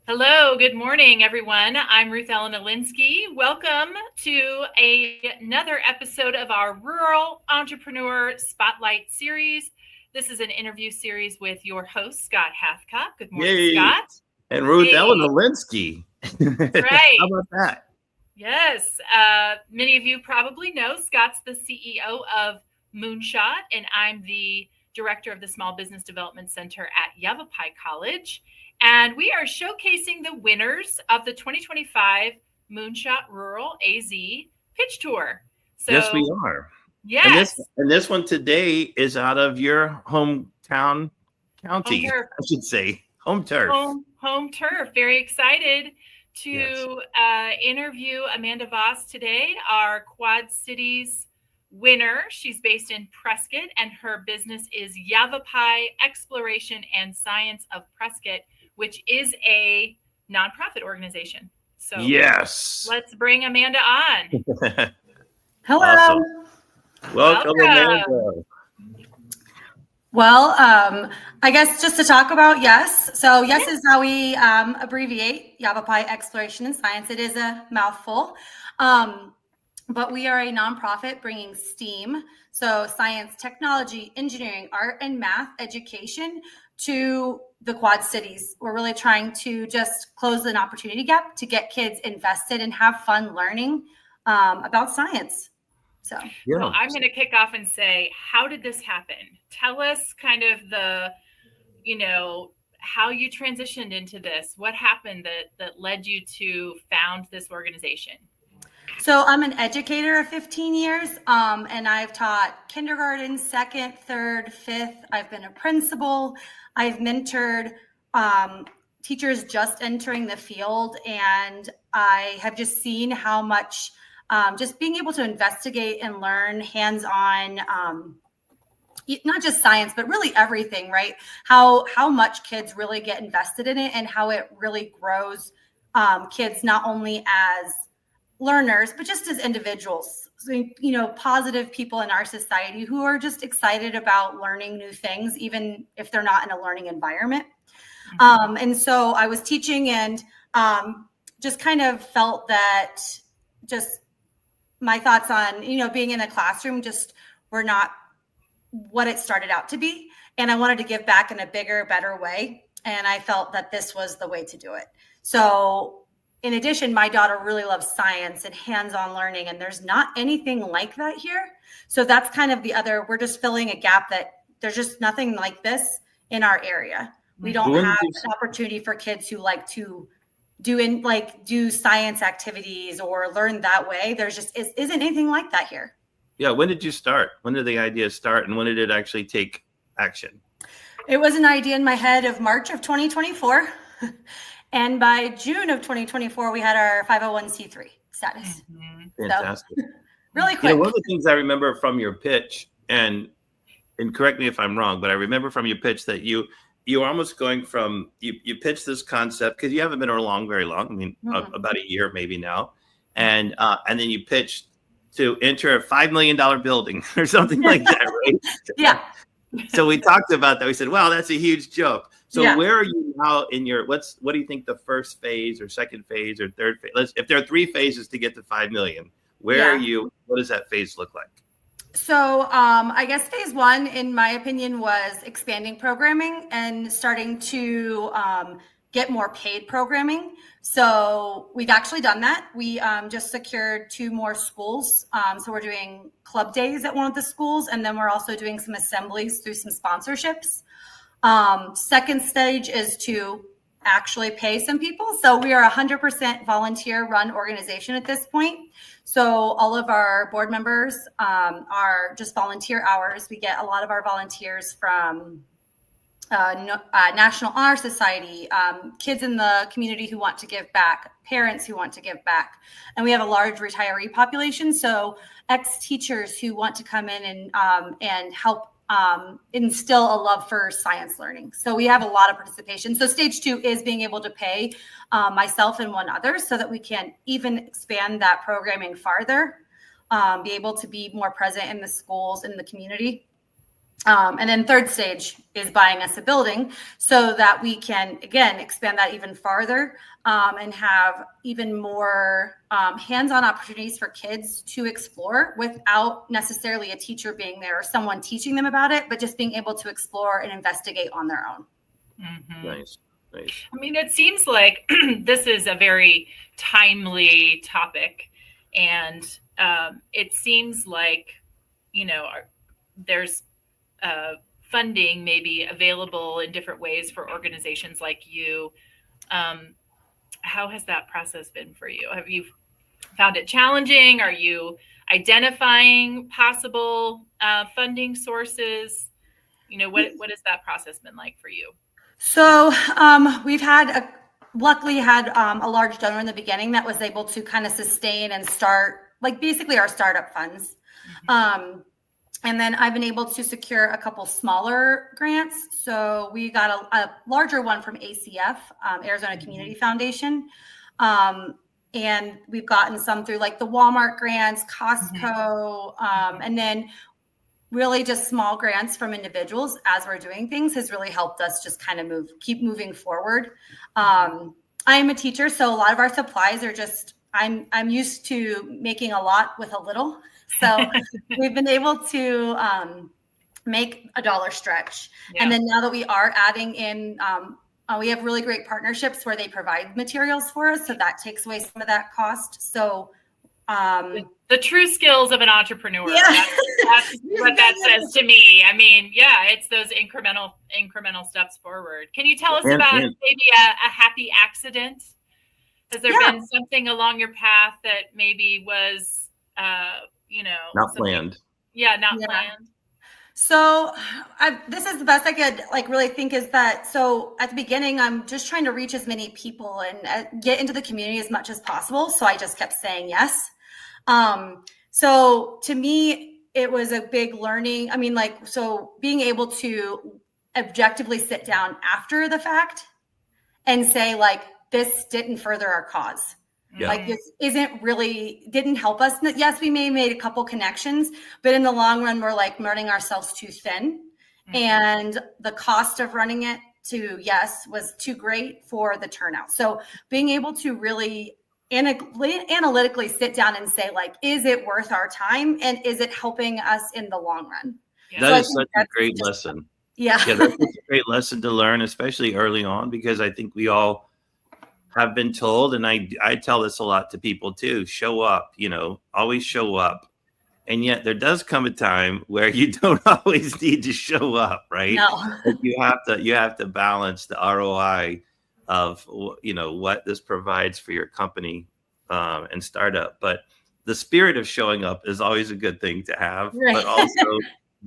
Hello, good morning, everyone. I'm Ruth Ellen Elinski. Welcome to another episode of our Rural Entrepreneur Spotlight series. This is an interview series with your host, Scott Hathcock. Good morning, Yay. Scott. And Ruth Ellen Elinski. That's right. How about that? Yes. Many of you probably know Scott's the CEO of Moonshot, and I'm the director of the Small Business Development Center at Yavapai College. And we are showcasing the winners of the 2025 Moonshot Rural AZ Pitch Tour. So, yes, we are. Yes. And this one today is out of your hometown county, I should say. Home turf. Home turf. Very excited to interview Amanda Voss today, our Quad Cities winner. She's based in Prescott, and her business is Yavapai Exploration and Science of Prescott, which is a nonprofit organization. So yes, let's bring Amanda on. Hello. Awesome. Welcome, Amanda. Well, I guess just to talk about YES. So YES is how we abbreviate Yavapai Exploration and Science. It is a mouthful. But we are a nonprofit bringing STEAM, so science, technology, engineering, art, and math education to the Quad Cities. We're really trying to just close an opportunity gap to get kids invested and have fun learning about science. So, well, I'm going to kick off and say, how did this happen? Tell us kind of how you transitioned into this. What happened that led you to found this organization? So I'm an educator of 15 years, and I've taught kindergarten, second, third, fifth. I've been a principal. I've mentored teachers just entering the field, and I have just seen how much just being able to investigate and learn hands-on, not just science, but really everything, right? How much kids really get invested in it and how it really grows kids not only as learners, but just as individuals, so, positive people in our society who are just excited about learning new things, even if they're not in a learning environment. And so I was teaching and just kind of felt that just my thoughts on, being in a classroom just were not what it started out to be. And I wanted to give back in a bigger, better way. And I felt that this was the way to do it. So in addition, my daughter really loves science and hands-on learning, and there's not anything like that here. So that's kind of we're just filling a gap that there's just nothing like this in our area. We don't have an opportunity for kids who like to do science activities or learn that way. There's just isn't anything like that here. Yeah. When did you start? When did the idea start, and when did it actually take action? It was an idea in my head of March of 2024. And by June of 2024, we had our 501c3 status. Fantastic. So, really quick. One of the things I remember from your pitch, and correct me if I'm wrong, but I remember from your pitch that you were almost going from, you pitched this concept because you haven't been around very long. I mean, about a year maybe now. And then you pitched to enter a $5 million building or something like that, right? Yeah. So we talked about that. We said, wow, that's a huge jump. So where are you now in what do you think the first phase or second phase or third phase? If there are 3 phases to get to 5 million, where are you? What does that phase look like? So I guess phase 1, in my opinion, was expanding programming and starting to get more paid programming. So we've actually done that. We just secured 2 more schools. So we're doing club days at one of the schools, and then we're also doing some assemblies through some sponsorships. Second stage is to actually pay some people. So we are a 100% volunteer run organization at this point. So all of our board members are just volunteer hours. We get a lot of our volunteers from National Honor Society, kids in the community who want to give back, parents who want to give back. And we have a large retiree population. So ex-teachers who want to come in and help instill a love for science learning. So we have a lot of participation. So stage 2 is being able to pay myself and one other so that we can even expand that programming farther, be able to be more present in the schools, in the community. And then third stage is buying us a building so that we can, again, expand that even farther and have even more hands-on opportunities for kids to explore without necessarily a teacher being there or someone teaching them about it, but just being able to explore and investigate on their own. Mm-hmm. Nice. I mean, it seems like this is a very timely topic, and it seems like, there's funding maybe available in different ways for organizations like you. How has that process been for you? Have you found it challenging? Are you identifying possible funding sources? What has that process been like for you? So we've luckily had a large donor in the beginning that was able to kind of sustain and start basically our startup funds. Mm-hmm. And then I've been able to secure a couple smaller grants. So we got a larger one from ACF, Arizona Community Foundation. And we've gotten some through the Walmart grants, Costco, and then really just small grants from individuals as we're doing things has really helped us just kind of keep moving forward. I am a teacher, so a lot of our supplies are just, I'm used to making a lot with a little. So we've been able to make a dollar stretch. Yeah. And then now that we are adding in, we have really great partnerships where they provide materials for us. So that takes away some of that cost. So the true skills of an entrepreneur. Yeah. That's what that says to me. I mean, yeah, it's those incremental steps forward. Can you tell us about maybe a happy accident? Has there been something along your path that maybe was, not planned? Yeah, not planned. So this is the best I could really think is that, so at the beginning, I'm just trying to reach as many people and get into the community as much as possible. So I just kept saying yes. So to me, it was a big learning. I mean, so being able to objectively sit down after the fact and say this didn't further our cause. Yeah. This didn't help us. Yes, we may have made a couple connections, but in the long run, we're running ourselves too thin. Mm-hmm. And the cost of running it was too great for the turnout. So being able to really analytically sit down and say, is it worth our time? And is it helping us in the long run? Yeah. That is such a great lesson. Yeah. Yeah, that's a great lesson to learn, especially early on, because I think we all have been told, and I tell this a lot to people too, show up, always show up. And yet there does come a time where you don't always need to show up, right? No. You have to balance the ROI of, what this provides for your company and startup. But the spirit of showing up is always a good thing to have, right. But also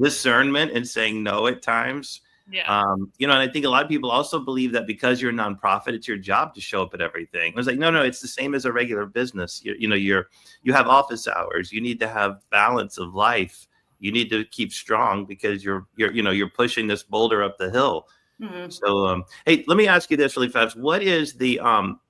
discernment and saying no at times. Yeah. And I think a lot of people also believe that because you're a nonprofit, it's your job to show up at everything. I was no, it's the same as a regular business. You have office hours. You need to have balance of life. You need to keep strong because you're pushing this boulder up the hill. Mm-hmm. So, hey, let me ask you this really fast. What is the,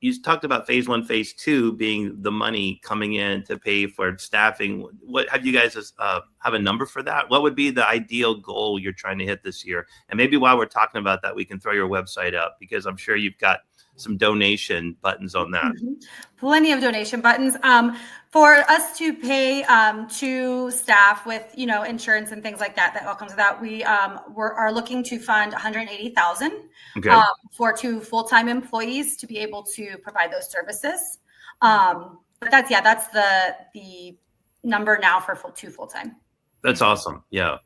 you talked about phase 1, phase 2 being the money coming in to pay for staffing. What have you guys have a number for that? What would be the ideal goal you're trying to hit this year? And maybe while we're talking about that, we can throw your website up because I'm sure you've got some donation buttons on that. Mm-hmm. Plenty of donation buttons. For us to pay to staff with, insurance and things like that all comes with that, we are looking to fund $180,000 for 2 full-time employees to be able to provide those services. But that's the number now for 2 full-time. That's awesome. Yeah.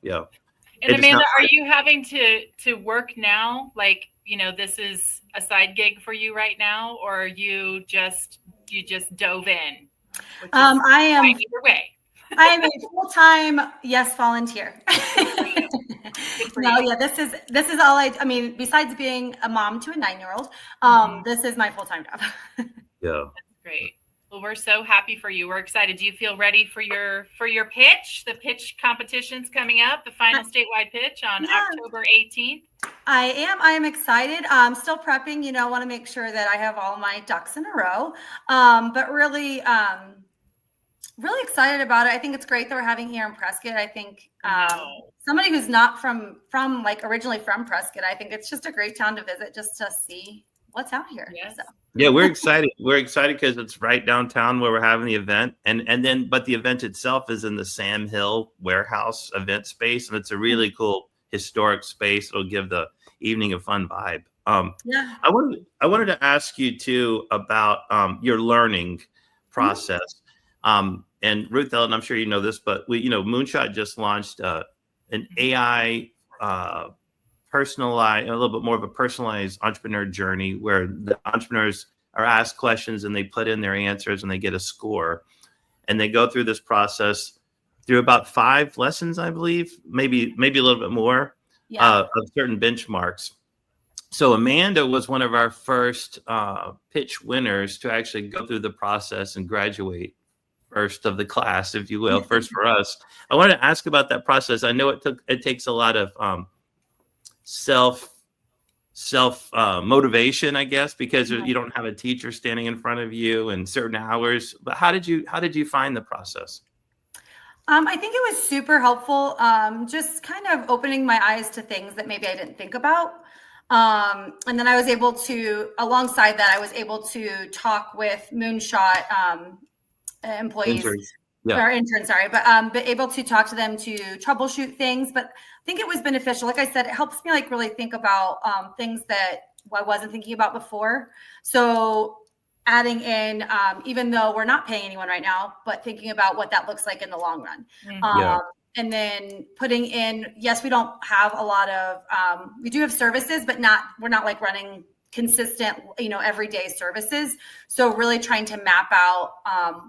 And Amanda, are you having to work now? This is a side gig for you right now, or you just dove in? I am either way. I am a full-time volunteer. No, yeah, this is all I mean, besides being a mom to a 9-year-old, this is my full-time job. Yeah. That's great. Well, we're so happy for you. We're excited. Do you feel ready for your pitch? The pitch competition's coming up, the final statewide pitch on October 18th. I am excited. I'm still prepping, want to make sure that I have all my ducks in a row. But really, Really excited about it. I think it's great that we're having here in Prescott. I think No. somebody who's not from like originally from Prescott, I think it's just a great town to visit just to see what's out here. Yes. So. Yeah, we're excited. We're excited because it's right downtown where we're having the event, but the event itself is in the Sam Hill warehouse event space, and it's a really cool historic space. It'll give the evening a fun vibe. Yeah. I wanted to ask you too about your learning process. And Ruth Ellen, I'm sure you know this, but Moonshot just launched an AI personalized, a little bit more of a personalized entrepreneur journey where the entrepreneurs are asked questions and they put in their answers and they get a score. And they go through this process through about 5 lessons, I believe, maybe a little bit more of certain benchmarks. So Amanda was one of our first pitch winners to actually go through the process and graduate first of the class, if you will, first for us. I wanted to ask about that process. I know it takes a lot of self motivation, I guess, because you don't have a teacher standing in front of you and certain hours. But how did you find the process? I think it was super helpful. Just kind of opening my eyes to things that maybe I didn't think about. And then I was able to, alongside that, I was able to talk with Moonshot employees. Interns, sorry, but able to talk to them to troubleshoot things. But I think it was beneficial. Like I said, it helps me like really think about things that I wasn't thinking about before. So adding in, even though we're not paying anyone right now, but thinking about what that looks like in the long run. And then putting in, yes, we don't have a lot of, we do have services, but we're not like running consistent, everyday services. So really trying to map out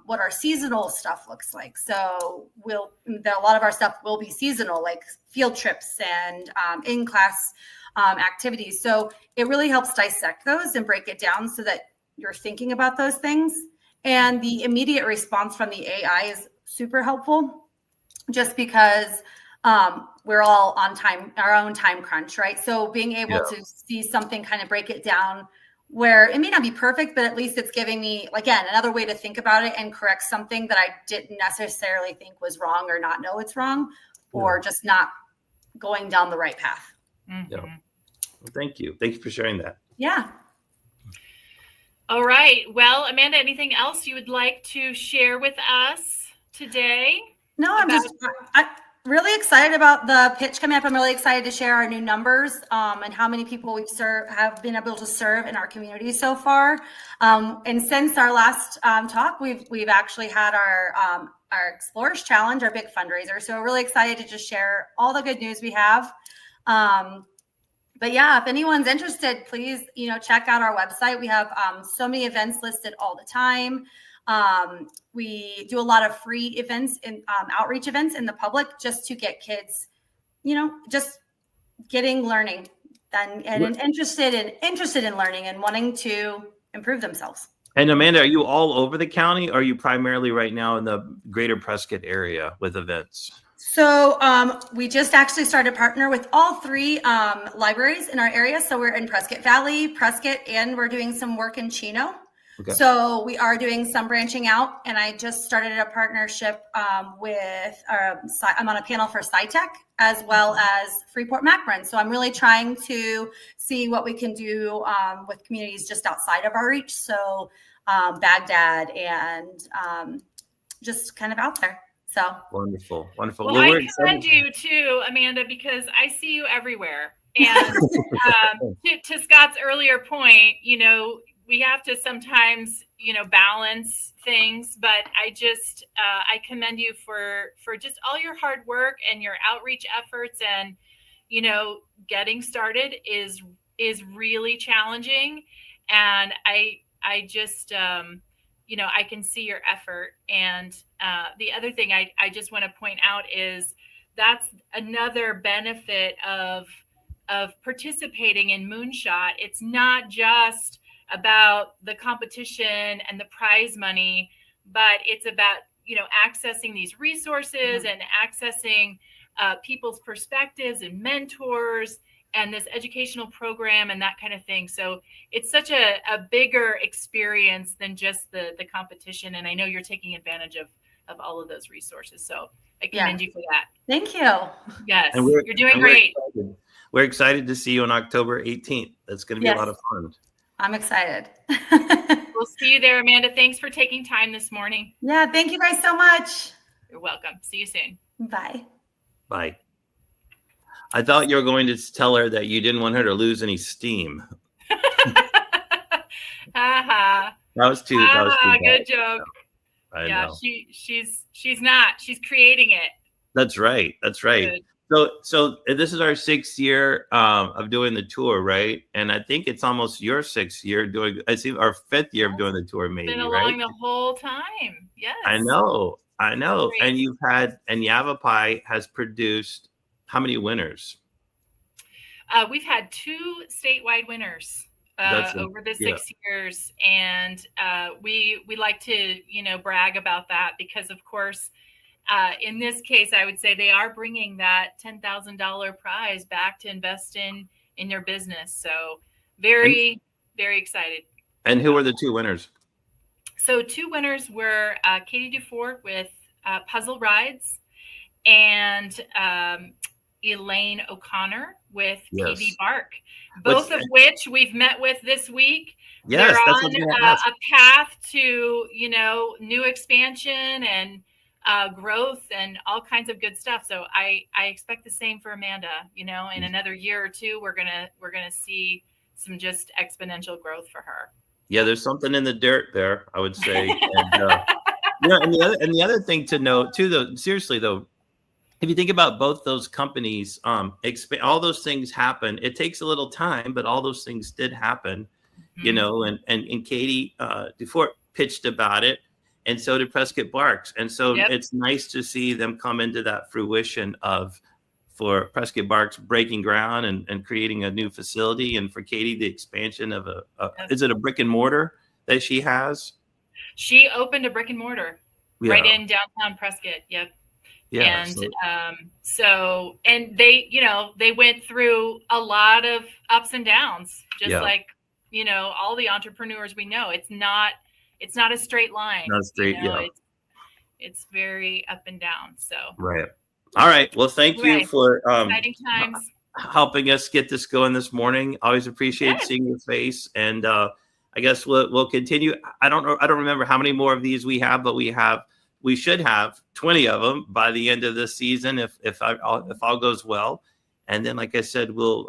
what our seasonal stuff looks like. So a lot of our stuff will be seasonal, like field trips and in-class activities. So it really helps dissect those and break it down so that you're thinking about those things. And the immediate response from the AI is super helpful, just because we're all on time, our own time crunch, right? So being able to see something kind of break it down where it may not be perfect, but at least it's giving me, again, another way to think about it and correct something that I didn't necessarily think was wrong or not know it's wrong or just not going down the right path. Well, thank you. Thank you for sharing that. Yeah. All right. Well, Amanda, anything else you would like to share with us today? No, I'm really excited about the pitch coming up. I'm really excited to share our new numbers and how many people we've have been able to serve in our community so far. And since our last talk, we've actually had our Explorers Challenge, our big fundraiser. So we're really excited to just share all the good news we have. But yeah, if anyone's interested, please, check out our website. We have so many events listed all the time. We do a lot of free events and outreach events in the public just to get kids, just getting learning and interested in learning and wanting to improve themselves. And Amanda, are you all over the county, or are you primarily right now in the greater Prescott area with events? So we just actually started to partner with all 3 libraries in our area. So we're in Prescott Valley, Prescott, and we're doing some work in Chino. Okay. So we are doing some branching out, and I just started a partnership with, I'm on a panel for SciTech as well as Freeport-McMoRan. So I'm really trying to see what we can do with communities just outside of our reach. So Baghdad and just kind of out there. So wonderful. Well, I commend you too, Amanda, because I see you everywhere. And to Scott's earlier point, we have to sometimes, balance things, but I commend you for just all your hard work and your outreach efforts, and, getting started is really challenging. And I just, I can see your effort. And the other thing I just want to point out is that's another benefit of participating in Moonshot. It's not just about the competition and the prize money, but it's about, accessing these resources and accessing people's perspectives and mentors and this educational program and that kind of thing. So it's such a bigger experience than just the competition. And I know you're taking advantage all of those resources. So I commend you for that. Thank you. Yes, And you're doing great. We're excited to see you on October 18th. That's going to be a lot of fun. I'm excited. We'll see you there, Amanda. Thanks for taking time this morning. Yeah, thank you guys so much. You're welcome. See you soon. Bye. Bye. I thought you were going to tell her that you didn't want her to lose any steam. That was too bad. Good joke. I yeah, know. she's not. She's creating it. That's right. That's right. So this is our 6th year of doing the tour, right? And I think it's almost your 6th year doing. I see our 5th year of doing the tour, maybe. Been along the whole time. Yes. I know. And you've had, and Yavapai has produced how many winners? We've had 2 statewide winners over the 6 years, and we like to brag about that because, of course, in this case, I would say they are bringing that $10,000 prize back to invest in their business. So very excited. And who were the 2 winners? So 2 winners were Katie Dufour with Puzzle Rides and Elaine O'Connor with PV Bark, both of which we've met with this week. Yes, they're on a path to new expansion and growth and all kinds of good stuff. So I expect the same for Amanda. In another year or 2, we're gonna see some just exponential growth for her. Yeah, there's something in the dirt there, I would say. And the other thing to note too, though, seriously though, if you think about both those companies, all those things happen. It takes a little time, but all those things did happen, and Katie Dufour pitched about it, and so did Prescott Barks. And so it's nice to see them come into that fruition for Prescott Barks breaking ground and creating a new facility, and for Katie, the expansion of is it a brick and mortar that she has? She opened a brick and mortar right in downtown Prescott. Yep. Yeah. And and they went through a lot of ups and downs, just like, all the entrepreneurs we know. It's not a straight line. Not straight, It's very up and down. So right. All right. Well, thank you for exciting times, helping us get this going this morning. Always appreciate seeing your face, and I guess we'll continue. I don't remember how many more of these we have, but we should have 20 of them by the end of this season if all goes well. And then, like I said, we'll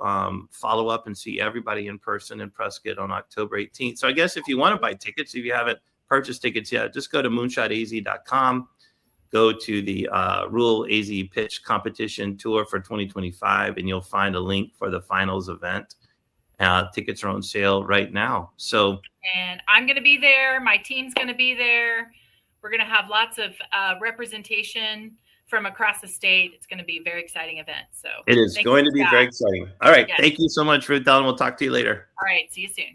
follow up and see everybody in person in Prescott on October 18th. So I guess if you want to buy tickets, if you haven't purchased tickets yet, just go to moonshotaz.com. Go to the Rural AZ Pitch Competition Tour for 2025, and you'll find a link for the finals event. Tickets are on sale right now. And I'm going to be there. My team's going to be there. We're going to have lots of representation from across the state. It's going to be a very exciting event. So it is going to be very exciting. All right. Yes. Thank you so much, Ruth Ellen. We'll talk to you later. All right. See you soon.